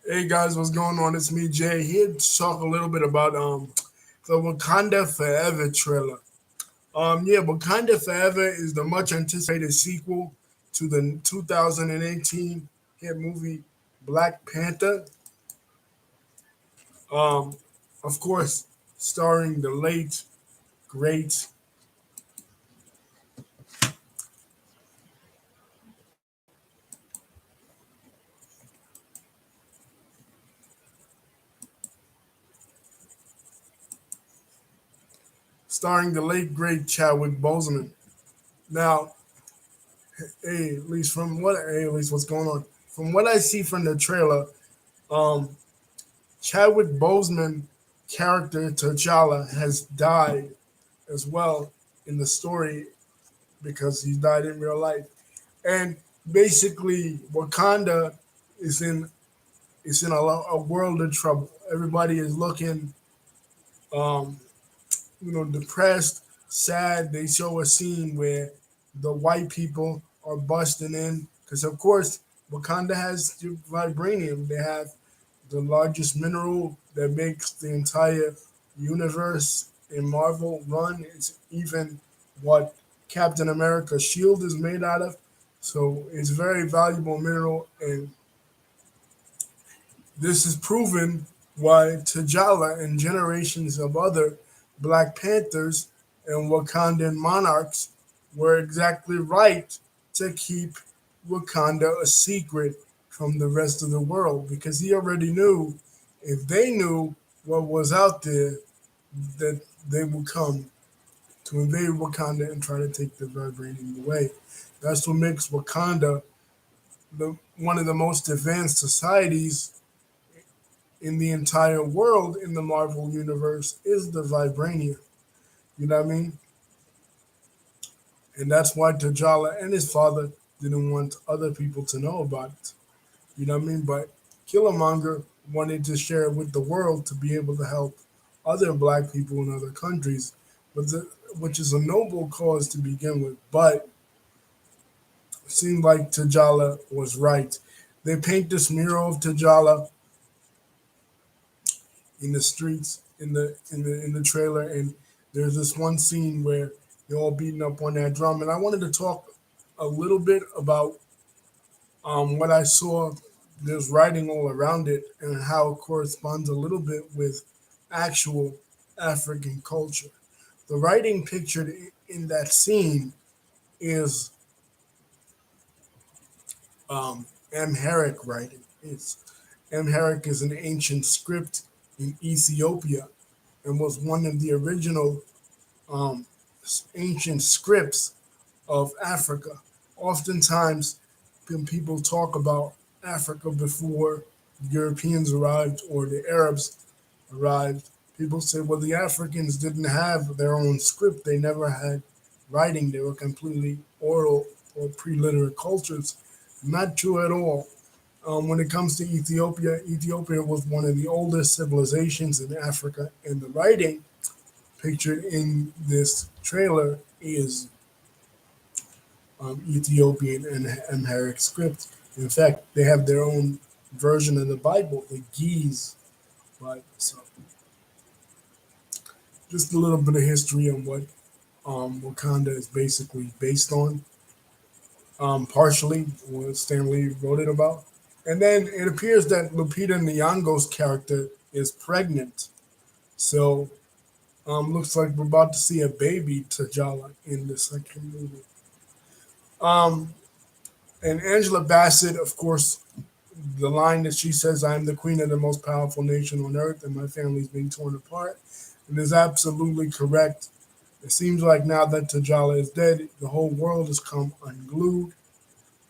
Hey guys, what's going on? It's me, Jay, here to talk a little bit about the Wakanda Forever trailer. Wakanda Forever is the much anticipated sequel to the 2018 hit movie Black Panther. Um, of course, starring the late great starring the late great Chadwick Boseman. Now, at least what's going on? From what I see from the trailer, um, Chadwick Boseman character T'Challa has died as well in the story because he died in real life. And basically, Wakanda is in a world of trouble. Everybody is looking, um, depressed, sad. They show a scene where the white people are busting in because, of course, Wakanda has vibranium. They have the largest mineral that makes the entire universe in Marvel run. It's even what Captain America's shield is made out of. So it's a very valuable mineral, and this is proven why T'Challa and generations of other Black Panthers and Wakandan monarchs were exactly right to keep Wakanda a secret from the rest of the world because he already knew if they knew what was out there that they would come to invade Wakanda and try to take the vibranium away. That's what makes Wakanda one of the most advanced societies in the entire world in the Marvel universe is the vibranium. You know what I mean? And that's why T'Challa and his father didn't want other people to know about it. You know what I mean? But Killmonger wanted to share it with the world to be able to help other black people in other countries, which is a noble cause to begin with. But it seemed like T'Challa was right. They paint this mural of T'Challa in the streets in the trailer, and there's this one scene where they're all beating up on that drum, and I wanted to talk a little bit about what I saw. There's writing all around it and how it corresponds a little bit with actual African culture. The writing pictured in that scene is Amharic writing. It's Amharic is an ancient script in Ethiopia and was one of the original um, ancient scripts of Africa. Oftentimes, when people talk about Africa before Europeans arrived or the Arabs arrived, people say, well, the Africans didn't have their own script. They never had writing. They were completely oral or pre literate cultures. Not true at all. When it comes to Ethiopia, Ethiopia was one of the oldest civilizations in Africa, and the writing pictured in this trailer is Ethiopian and Amharic script. In fact, they have their own version of the Bible, the Ge'ez Bible. So, just a little bit of history on what Wakanda is basically based on, partially what Stanley wrote it about. And then it appears that Lupita Nyong'o's character is pregnant. So, looks like we're about to see a baby T'Challa in the second movie. Um, and Angela Bassett, of course, the line that she says, "I am the queen of the most powerful nation on earth, and my family's being torn apart," and is absolutely correct. It seems like now that T'Challa is dead, the whole world has come unglued.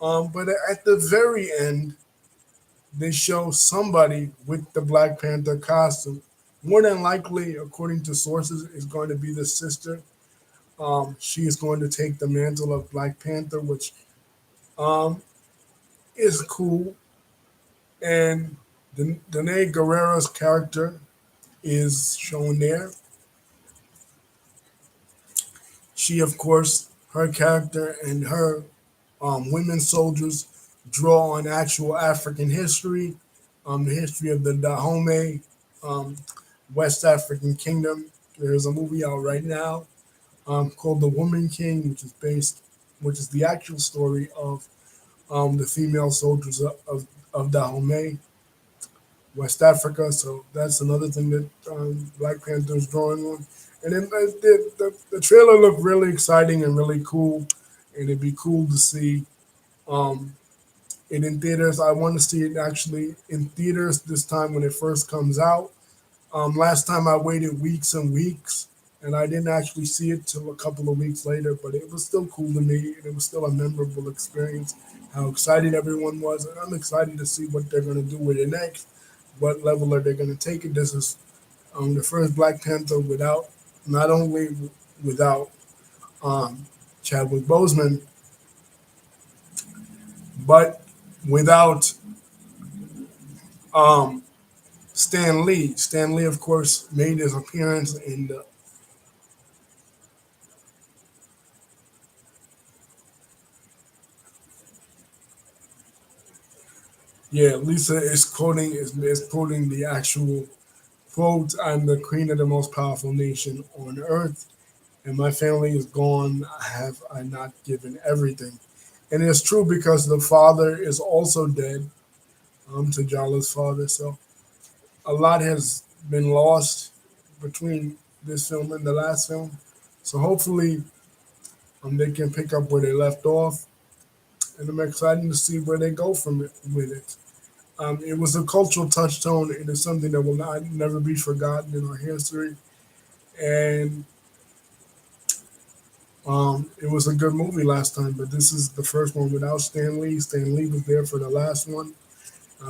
But at the very end, they show somebody with the Black Panther costume. More than likely, according to sources, is going to be the sister. She is going to take the mantle of Black Panther, which um, is cool. And Danae Guerrero's character is shown there. She, of course, her character and her women soldiers draw on actual African history. the history of the Dahomey, um, West African kingdom. There's a movie out right now called The Woman King, which is the actual story of the female soldiers of Dahomey, West Africa. So that's another thing that Black Panther is drawing on. And then the trailer looked really exciting and really cool, and it'd be cool to see um, it in theaters. I want to see it actually in theaters this time when it first comes out. Last time I waited weeks and weeks, and I didn't actually see it till a couple of weeks later, but it was still cool to me, and it was still a memorable experience. How excited everyone was, and I'm excited to see what they're going to do with it next. What level are they going to take it? This is the first Black Panther without, not only without um, Chadwick Boseman, but without um, Stan Lee. Stan Lee, of course, made his appearance in the. Yeah, Lisa is quoting the actual quote. I'm the queen of the most powerful nation on earth, and my family is gone. Have I not given everything? And it's true because the father is also dead. T'Challa's father. So a lot has been lost between this film and the last film. So hopefully, they can pick up where they left off, and I'm excited to see where they go from it with it. It was a cultural touchstone. It is something that will not never be forgotten in our history, and it was a good movie last time. But this is the first one without Stan Lee. Stan Lee was there for the last one.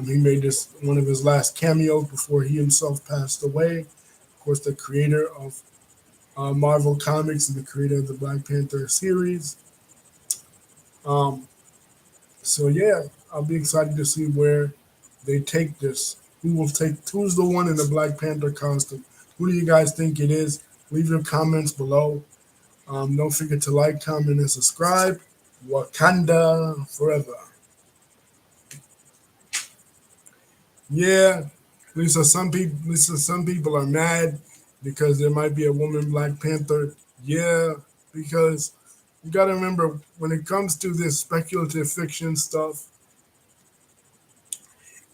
He made this one of his last cameos before he himself passed away. Of course, the creator of Marvel Comics and the creator of the Black Panther series. Um, so yeah, I'll be excited to see where they take this. Who's the one in the Black Panther costume? Who do you guys think it is? Leave your comments below. Don't forget to like, comment, and subscribe. Wakanda forever. Yeah, some people are mad because there might be a woman Black Panther. Yeah, because you got to remember when it comes to this speculative fiction stuff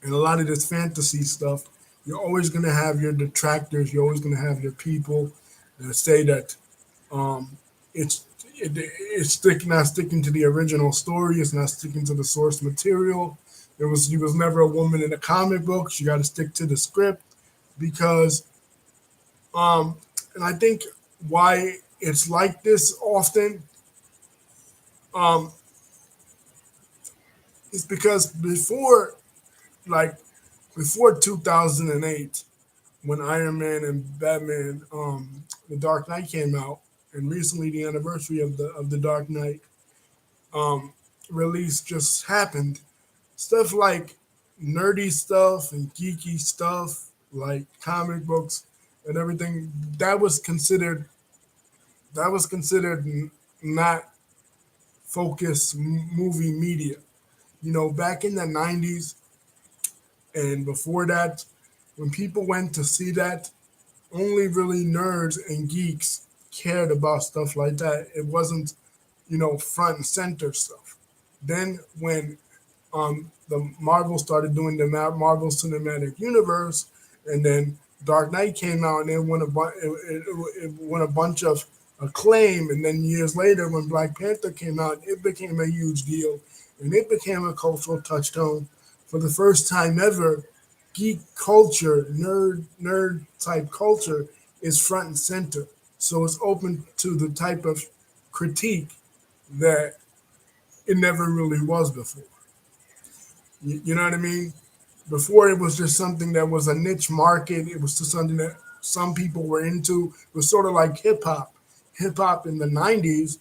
and a lot of this fantasy stuff, you're always going to have your detractors. You're always going to have your people that say that um, it's not sticking to the original story. It's not sticking to the source material. She was never a woman in the comic books. You got to stick to the script because um, and I think why it's like this often um, is because like before 2008 when Iron Man and Batman The Dark Knight came out, and recently the anniversary of the Dark Knight um, release just happened. Stuff like nerdy stuff and geeky stuff like comic books and everything that was considered not focused movie media. You know, back in the 90s and before that, when people went to see that, only really nerds and geeks cared about stuff like that. It wasn't, front and center stuff. Then when the Marvel started doing the Marvel Cinematic Universe, and then Dark Knight came out, and it it won a bunch of acclaim. And then years later, when Black Panther came out, it became a huge deal, and it became a cultural touchstone. For the first time ever, geek culture, nerd type culture is front and center. So it's open to the type of critique that it never really was before. You know what I mean? Before it was just something that was a niche market. It was just something that some people were into. It was sort of like hip hop. Hip hop in the '90s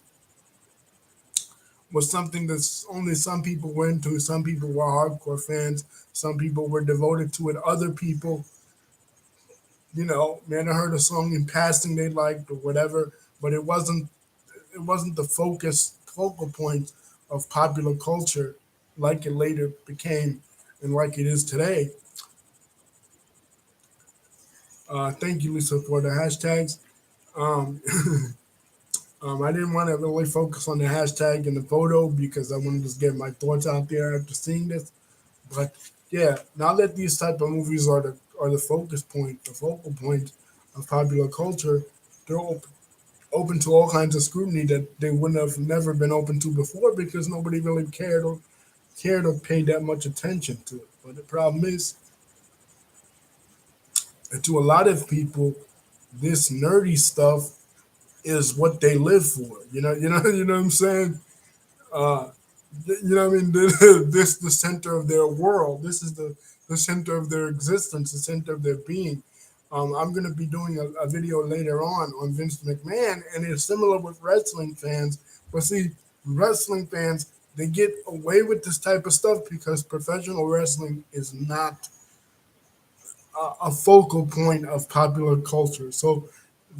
was something that only some people were into. Some people were hardcore fans. Some people were devoted to it. Other people, man, I heard a song in passing they liked or whatever, but it wasn't the focal point of popular culture like it later became and like it is today. Thank you, Lisa, for the hashtags. Um, I didn't want to really focus on the hashtag and the photo because I wanted to just get my thoughts out there after seeing this. But yeah, now that these type of movies are the focus point, the focal point of popular culture, they're open to all kinds of scrutiny that they wouldn't have never been open to before because nobody really cared or paid that much attention to it. But the problem is, that to a lot of people, this nerdy stuff is what they live for. You know what I'm saying? Uh, you know what I mean? This the center of their world. This is the center of their existence, the center of their being. I'm going to be doing a video later on Vince McMahon, and it's similar with wrestling fans. But see, wrestling fans, they get away with this type of stuff because professional wrestling is not a focal point of popular culture. So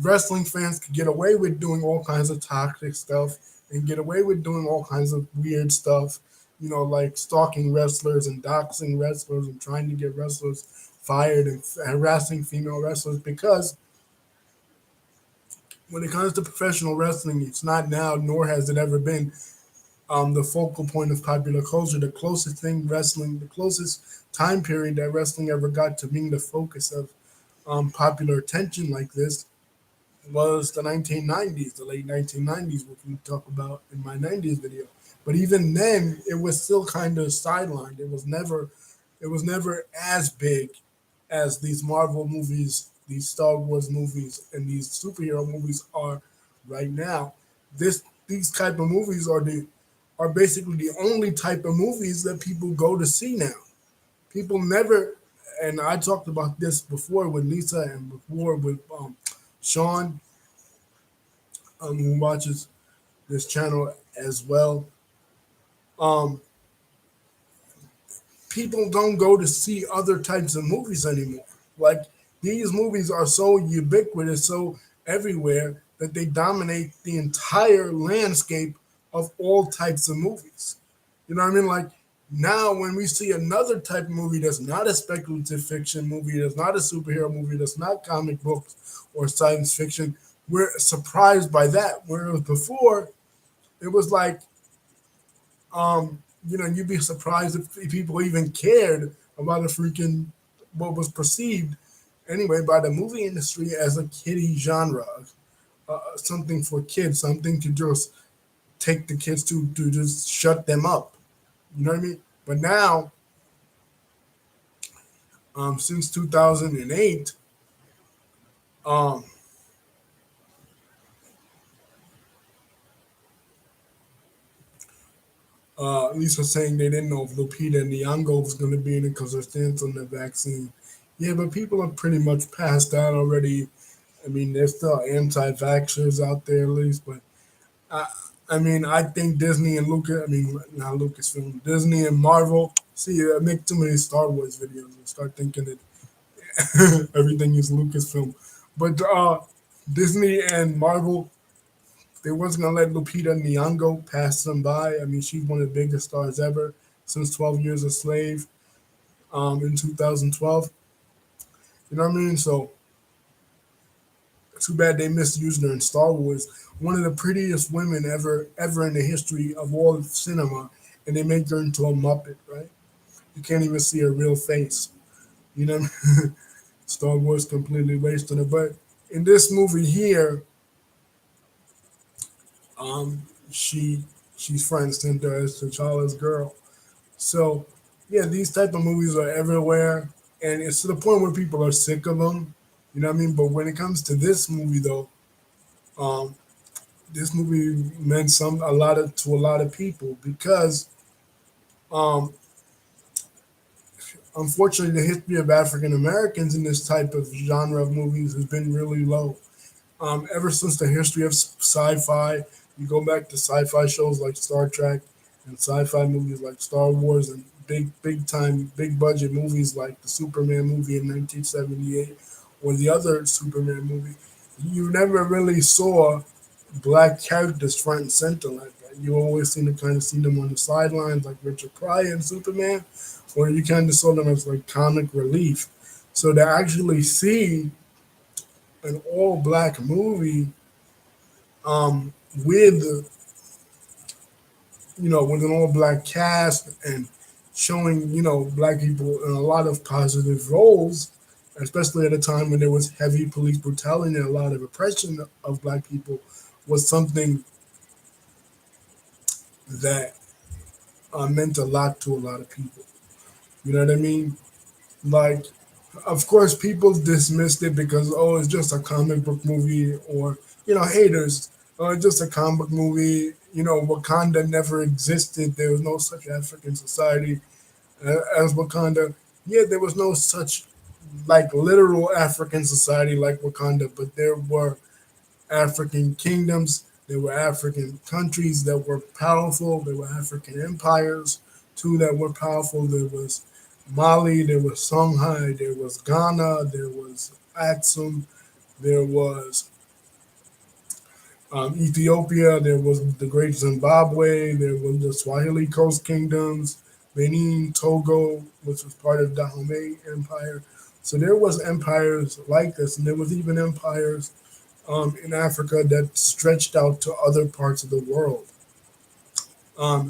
wrestling fans could get away with doing all kinds of toxic stuff and get away with doing all kinds of weird stuff, like stalking wrestlers and doxing wrestlers and trying to get wrestlers fired and harassing female wrestlers because when it comes to professional wrestling, it's not now, nor has it ever been the focal point of popular culture. The closest thing wrestling, the closest time period that wrestling ever got to being the focus of popular attention like this was the 1990s, the late 1990s, which we talk about in my 90s video. But even then, it was still kind of sidelined. It was never as big as these Marvel movies, these Star Wars movies, and these superhero movies are right now. These type of movies are basically the only type of movies that people go to see now. People never, and I talked about this before with Lisa and before with Sean, who watches this channel as well. Um, People don't go to see other types of movies anymore. Like these movies are so ubiquitous, so everywhere that they dominate the entire landscape of all types of movies. You know what I mean? Like now, when we see another type of movie that's not a speculative fiction movie, that's not a superhero movie, that's not comic books or science fiction, we're surprised by that. Whereas before, it was like, you'd be surprised if people even cared about a freaking what was perceived anyway by the movie industry as a kiddie genre, something for kids, something to just take the kids to just shut them up. You know what I mean? But now, since 2008, um, at least was saying they didn't know if Lupita Nyong'o was going to be in it because her stance on the vaccine. Yeah, but people are pretty much past that already. I mean, there's still anti-vaxxers out there, at least, but I, I mean, I think Disney and Lucas, I mean, not Lucasfilm, Disney and Marvel. See, I make too many Star Wars videos and start thinking that everything is Lucasfilm. But Disney and Marvel, they wasn't gonna let Lupita Nyong'o pass them by. I mean, she's one of the biggest stars ever since 12 Years a Slave in 2012. You know what I mean? So too bad they misused her in Star Wars. One of the prettiest women ever in the history of all of cinema, and they make her into a Muppet, right? You can't even see her real face. You know, Star Wars completely wasted her. But in this movie here, um, she she's front and center as T'Challa's girl. So yeah, these type of movies are everywhere, and it's to the point where people are sick of them. You know what I mean? But when it comes to this movie, though, um, this movie meant to a lot of people because um, unfortunately the history of African Americans in this type of genre of movies has been really low. Ever since the history of sci-fi, you go back to sci-fi shows like Star Trek and sci-fi movies like Star Wars and big time big budget movies like the Superman movie in 1978 or the other Superman movie. You never really saw black characters front and center like that. You always seem to kind of see them on the sidelines, like Richard Pryor and Superman, or you kind of saw them as like comic relief. So to actually see an all black movie, um, with with an all black cast and showing black people in a lot of positive roles, especially at a time when there was heavy police brutality and a lot of oppression of black people, was something that meant a lot to a lot of people. You know what I mean? Like, of course, people dismissed it because, oh, it's just a comic book movie, or haters. Oh, it's just a comic book movie. Wakanda never existed. There was no such African society as Wakanda. Yeah, there was no such like literal African society like Wakanda, but there were African kingdoms. There were African countries that were powerful. There were African empires too that were powerful. There was Mali. There was Songhai. There was Ghana. There was Aksum. There was Ethiopia. There was the Great Zimbabwe. There was the Swahili Coast Kingdoms, Benin, Togo, which was part of Dahomey Empire. So there was empires like this, and there was even empires in Africa that stretched out to other parts of the world.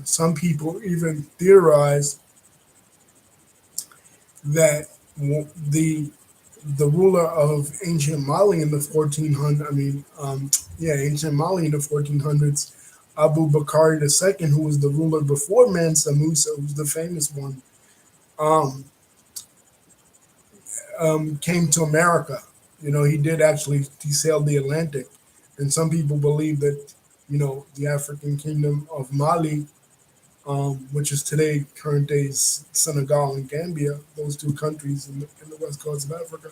Some people even theorize that the ruler of ancient Mali in the 1400s, ancient Mali in the 1400s, Abu Bakr II, who was the ruler before Mansa Musa, who's the famous one, um, came to America. He did actually, he sailed the Atlantic. And some people believe that, the African kingdom of Mali, which is today, current days, Senegal and Gambia, those two countries in the west coast of Africa,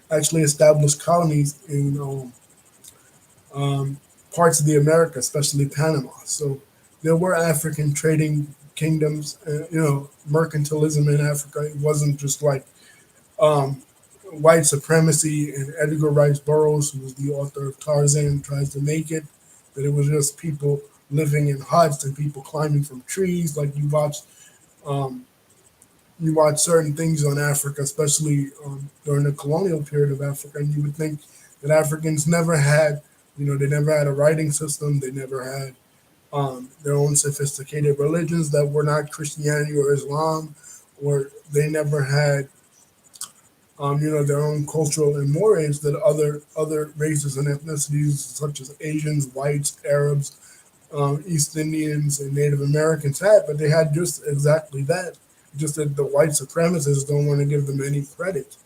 actually established colonies in um, parts of the America, especially Panama. So there were African trading kingdoms, mercantilism in Africa. It wasn't just like um, white supremacy, and Edgar Rice Burroughs, who was the author of Tarzan, tries to make it that it was just people living in huts and people climbing from trees. Like um, you watch certain things on Africa, especially during the colonial period of Africa, and you would think that Africans never had, they never had a writing system, they never had their own sophisticated religions that were not Christianity or Islam, or they never had their own cultural and mores that other races and ethnicities such as Asians, whites, Arabs, East Indians, and Native Americans had, but they had just exactly that. Just that the white supremacists don't want to give them any credit.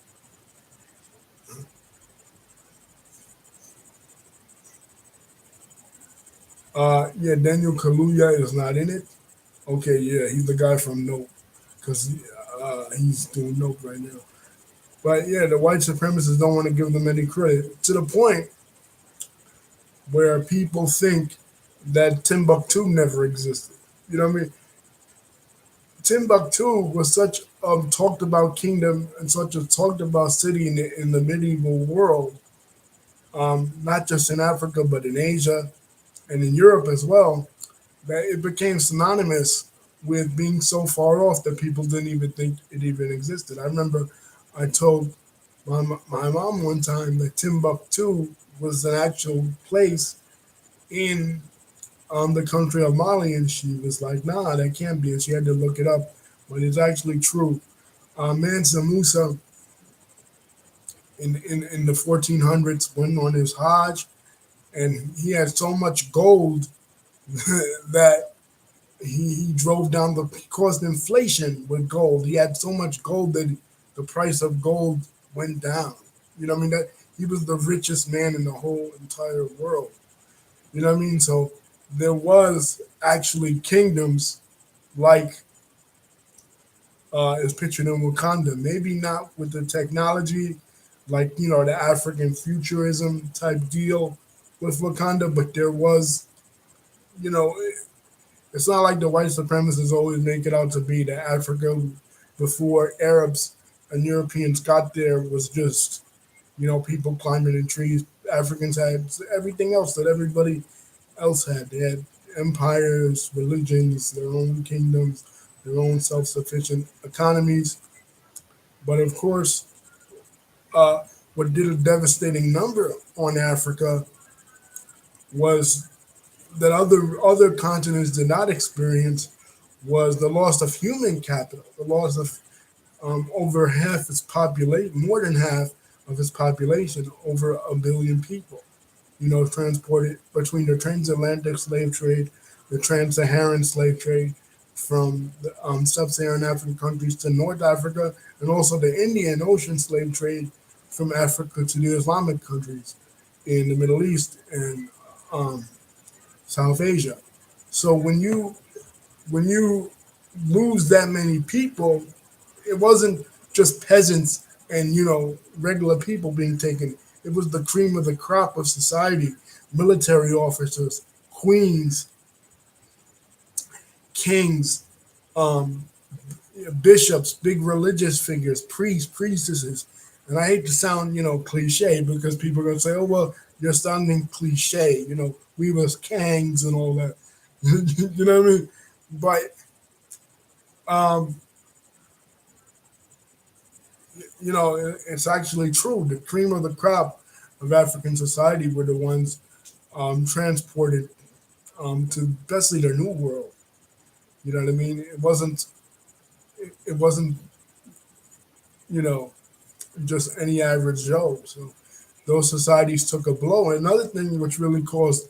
Yeah, Daniel Kaluuya is not in it. Okay, yeah, he's the guy from Nope, because he's doing Nope right now. But yeah, the white supremacists don't want to give them any credit to the point where people think that Timbuktu never existed. You know what I mean? Timbuktu was such a talked about kingdom and such a talked about city in the medieval world, not just in Africa but in Asia and in Europe as well, that it became synonymous with being so far off that people didn't even think it even existed. I remember I told my mom one time that Timbuktu was an actual place in the country of Mali, and she was like, "Nah, that can't be." And she had to look it up, but it's actually true. Mansa Musa in the 1400s went on his Hajj, and he had so much gold that he drove down he caused inflation with gold. He had so much gold that the price of gold went down. You know what I mean? That he was the richest man in the whole entire world. You know what I mean? So there was actually kingdoms like is pictured in Wakanda. Maybe not with the technology, like the African futurism type deal with Wakanda, but there was, you know, it's not like the white supremacists always make it out to be that Africa before Arabs and Europeans got there was just people climbing in trees. Africans had everything else that everybody else had. They had empires, religions, their own kingdoms, their own self-sufficient economies. But of course, uh, what did a devastating number on Africa was that other continents did not experience was the loss of human capital, the loss of over half its population, more than half of its population, over a billion people. Transported between the transatlantic slave trade, the trans-Saharan slave trade from the sub-Saharan African countries to North Africa, and also the Indian Ocean slave trade from Africa to the Islamic countries in the Middle East and um, South Asia. So when you lose that many people, it wasn't just peasants and regular people being taken. It was the cream of the crop of society: military officers, queens, kings, um, bishops, big religious figures, priests, priestesses. And I hate to sound cliche, because people are gonna say, "Oh well, you're sounding cliche." We was kangs and all that. You know what I mean? But um, it's actually true. The cream of the crop of African society were the ones transported to basically the New World. You know what I mean? It wasn't you know just any average Joe. So those societies took a blow. Another thing which really caused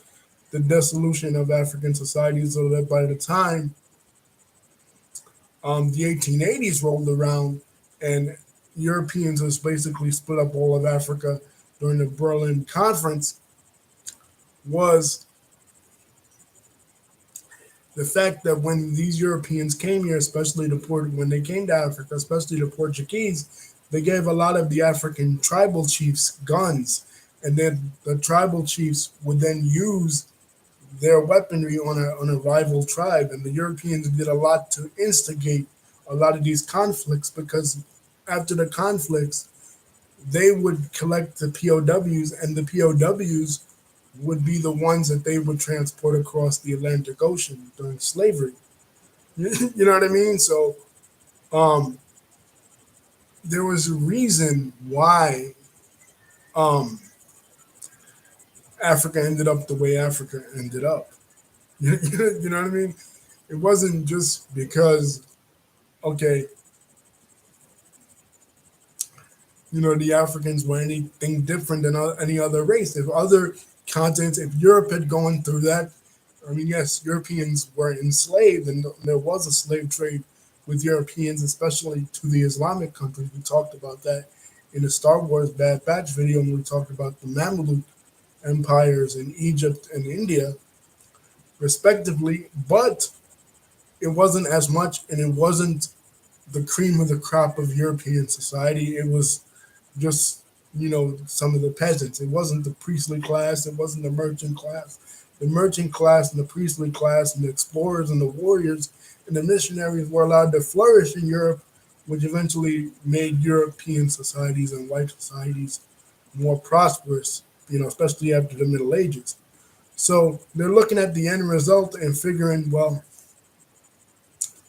the dissolution of African societies, so that by the time the 1880s rolled around and Europeans was basically split up all of Africa during the Berlin Conference, was the fact that when these Europeans came here, especially when they came to Africa, especially the Portuguese, they gave a lot of the African tribal chiefs guns, and then the tribal chiefs would then use their weaponry on a rival tribe, and the Europeans did a lot to instigate a lot of these conflicts, because after the conflicts, they would collect the POWs, and the POWs would be the ones that they would transport across the Atlantic Ocean during slavery. You know what I mean? So um, there was a reason why um, Africa ended up the way Africa ended up. You know what I mean? It wasn't just because, okay, the Africans were anything different than any other race. If other continents, if Europe had gone through that, I mean, yes, Europeans were enslaved, and there was a slave trade with Europeans, especially to the Islamic countries. We talked about that in the Star Wars Bad Batch video, when we talked about the Mamluk empires in Egypt and India, respectively. But it wasn't as much, and it wasn't the cream of the crop of European society. It was just some of the peasants. It wasn't the priestly class. It wasn't the merchant class. The merchant class and the priestly class and the explorers and the warriors and the missionaries were allowed to flourish in Europe, which eventually made European societies and white societies more prosperous. Especially after the Middle Ages. So they're looking at the end result and figuring, well,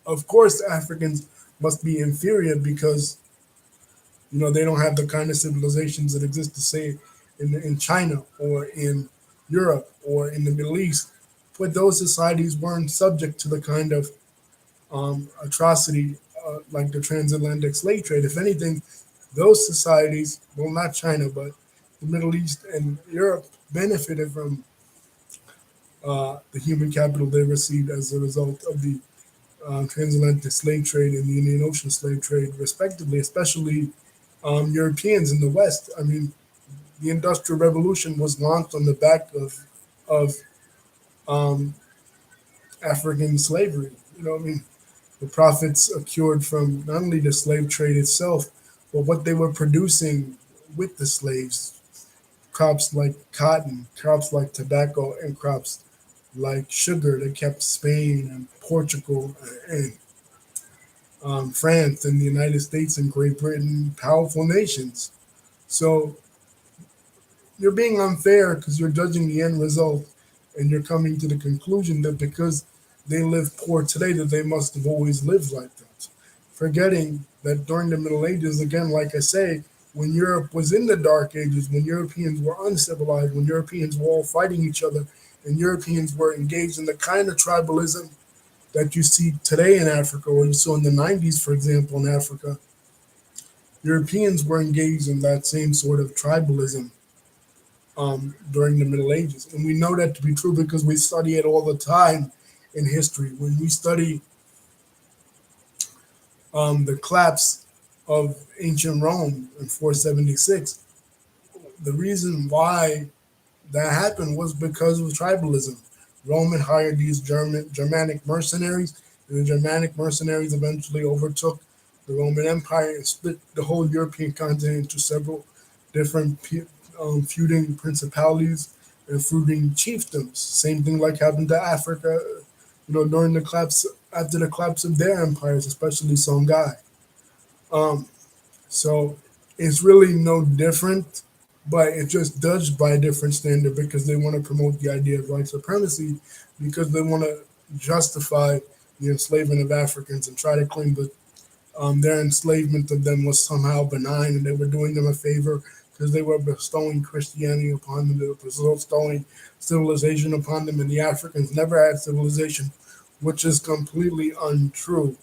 of course Africans must be inferior, because they don't have the kind of civilizations that exist, to say, in China or in Europe or in the Middle East. But those societies weren't subject to the kind of atrocity like the transatlantic slave trade. If anything, those societies, well, not China, but the Middle East and Europe, benefited from the human capital they received as a result of the transatlantic slave trade and the Indian Ocean slave trade, respectively, especially Europeans in the West. I mean, the Industrial Revolution was launched on the back of um, African slavery. I mean, the profits accrued from not only the slave trade itself, but what they were producing with the slaves. Crops like cotton, crops like tobacco, and crops like sugar that kept Spain and Portugal and France and the United States and Great Britain powerful nations. So you're being unfair, because you're judging the end result, and you're coming to the conclusion that because they live poor today, that they must have always lived like that. Forgetting that during the Middle Ages, again, like I say, when Europe was in the Dark Ages, when Europeans were uncivilized, when Europeans were all fighting each other, and Europeans were engaged in the kind of tribalism that you see today in Africa, or you saw in the 90s, for example, in Africa. Europeans were engaged in that same sort of tribalism during the Middle Ages. And we know that to be true because we study it all the time in history. When we study the collapse of ancient Rome in 476, the reason why that happened was because of tribalism. Rome had hired these Germanic mercenaries, and the Germanic mercenaries eventually overtook the Roman Empire and split the whole European continent into several different feuding principalities and feuding chiefdoms. Same thing like happened to Africa, during the collapse after the collapse of their empires, especially Songhai. Um, so it's really no different, but it's just judged by a different standard because they want to promote the idea of white supremacy, because they want to justify the enslavement of Africans and try to claim that their enslavement of them was somehow benign and they were doing them a favor because they were bestowing Christianity upon them, they were bestowing civilization upon them, and the Africans never had civilization, which is completely untrue.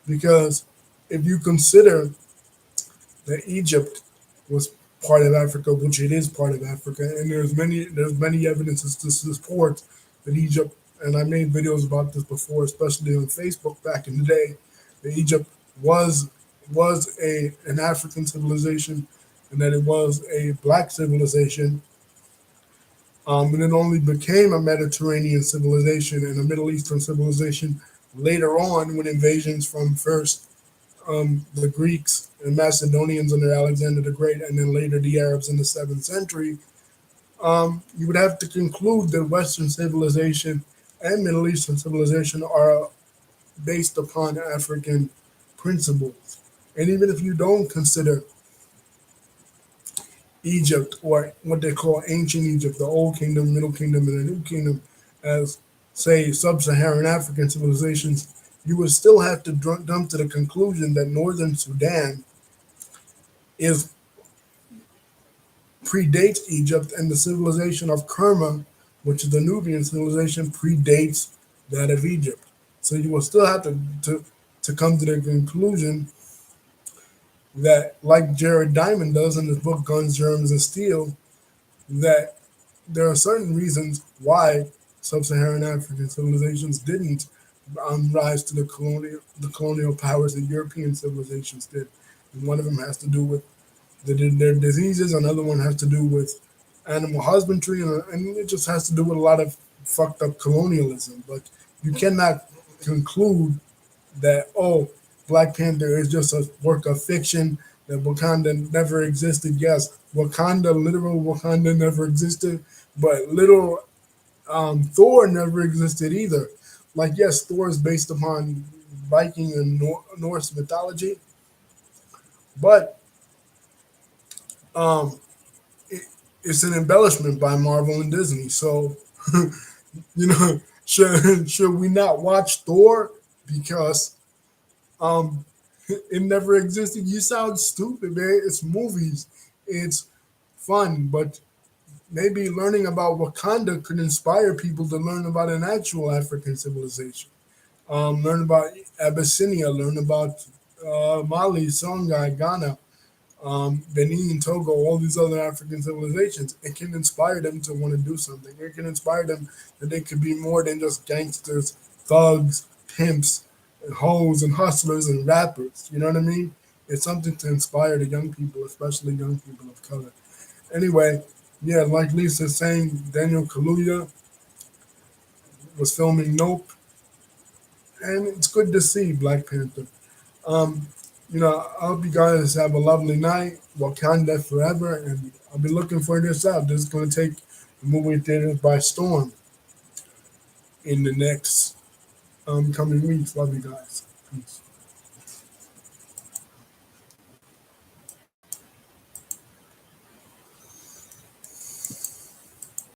Because if you consider that Egypt was part of Africa, which it is part of Africa, and there's many evidences to support that Egypt, and I made videos about this before, especially on Facebook back in the day, that Egypt was a an African civilization, and that it was a black civilization, and it only became a Mediterranean civilization and a Middle Eastern civilization later on when invasions from first the Greeks and Macedonians under Alexander the Great, and then later the Arabs in the 7th century. You would have to conclude that Western civilization and Middle Eastern civilization are based upon African principles. And even if you don't consider Egypt, or what they call ancient Egypt, the Old Kingdom, Middle Kingdom, and the New Kingdom, as, say, sub Saharan African civilizations, you would still have to jump to the conclusion that Northern Sudan is predates Egypt, and the civilization of Kerma, which is the Nubian civilization, predates that of Egypt. So you will still have to come to the conclusion that, like Jared Diamond does in his book Guns, Germs, and Steel, that there are certain reasons why sub-Saharan African civilizations didn't rise to the colonial powers that European civilizations did. And one of them has to do with their diseases. Another one has to do with animal husbandry, and it just has to do with a lot of fucked up colonialism. But you cannot conclude that, oh, Black Panther is just a work of fiction, that Wakanda never existed. Yes, literal Wakanda never existed, but little Thor never existed either. Like, yes, Thor is based upon Viking and Norse mythology, but um, it, it's an embellishment by Marvel and Disney. So, should we not watch Thor because um, it never existed? You sound stupid, man. It's movies. It's fun, but maybe learning about Wakanda could inspire people to learn about an actual African civilization. Learn about Abyssinia, learn about Mali, Songhai, Ghana, Benin, Togo, all these other African civilizations. It can inspire them to want to do something. It can inspire them that they could be more than just gangsters, thugs, pimps, and hoes, and hustlers, and rappers. You know what I mean? It's something to inspire the young people, especially young people of color. Anyway, yeah, like Lisa's saying, Daniel Kaluuya was filming Nope, and it's good to see Black Panther. Um, I hope you guys have a lovely night. Wakanda forever, and I'll be looking for this out. This is going to take the movie theaters by storm in the next coming weeks. Love you guys. Peace.